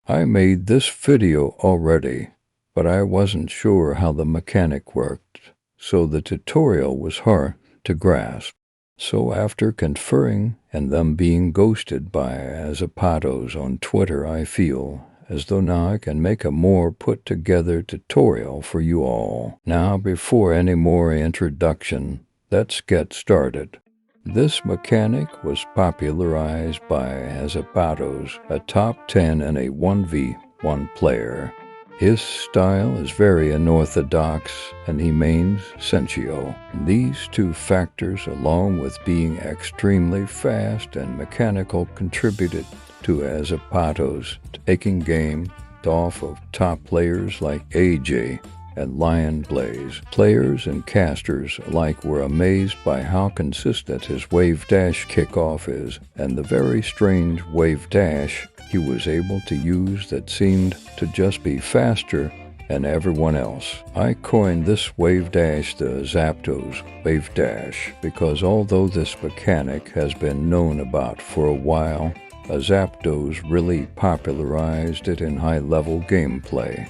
I made this video already, but I wasn't sure how the mechanic worked, so the tutorial was hard to grasp. So after conferring and them being ghosted by aZapatos on Twitter, I feel as though now I can make a more put-together tutorial for you all. Now, before any more introduction, let's get started. This mechanic was popularized by aZapatos, a top 10 and a 1v1 player. His style is very unorthodox, and he mains Sensio. These two factors, along with being extremely fast and mechanical, contributed to aZapatos taking game off of top players like AJ and Lion Blaze. Players and casters alike were amazed by how consistent his Wavedash kickoff is, and the very strange Wavedash he was able to use that seemed to just be faster than everyone else. I coined this Wavedash the aZapatos Wavedash because although this mechanic has been known about for a while, aZapatos really popularized it in high-level gameplay.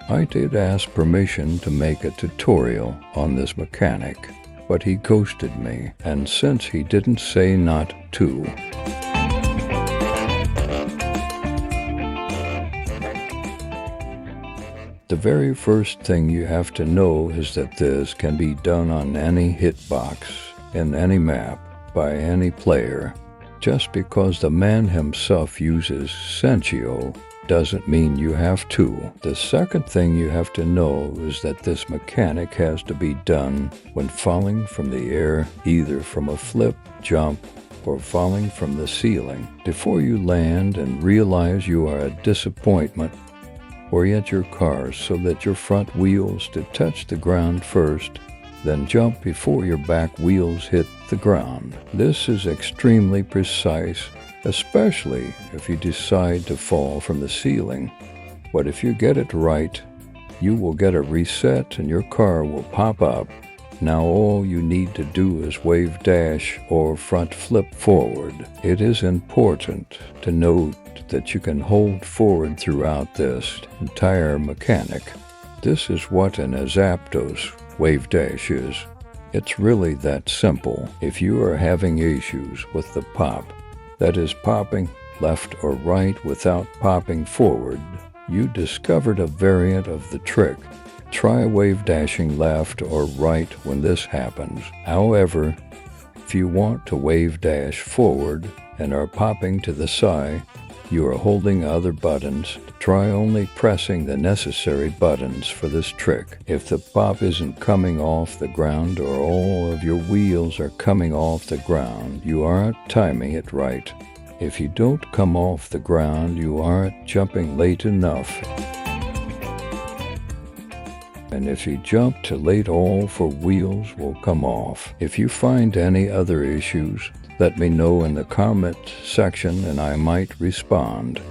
I did ask permission to make a tutorial on this mechanic, but he ghosted me, and since he didn't say not to, the very first thing you have to know is that this can be done on any hitbox, in any map, by any player. Just because the man himself uses Sensio doesn't mean you have to. The second thing you have to know is that this mechanic has to be done when falling from the air, either from a flip, jump, or falling from the ceiling. Before you land and realize you are a disappointment, orient your car so that your front wheels to touch the ground first, then jump before your back wheels hit the ground. This is extremely precise, especially if you decide to fall from the ceiling. But if you get it right, you will get a reset and your car will pop up. Now all you need to do is Wavedash or front flip forward. It is important to note that you can hold forward throughout this entire mechanic. This is what an aZapatos Wavedash is. It's really that simple. If you are having issues with the pop, that is popping left or right without popping forward, you discovered a variant of the trick. Try Wavedashing left or right when this happens. However, if you want to Wavedash forward and are popping to the side, you are holding other buttons. Try only pressing the necessary buttons for this trick. If the pop isn't coming off the ground or all of your wheels are coming off the ground, you aren't timing it right. If you don't come off the ground, you aren't jumping late enough. And if you jump too late, all four wheels will come off. If you find any other issues, let me know in the comment section and I might respond.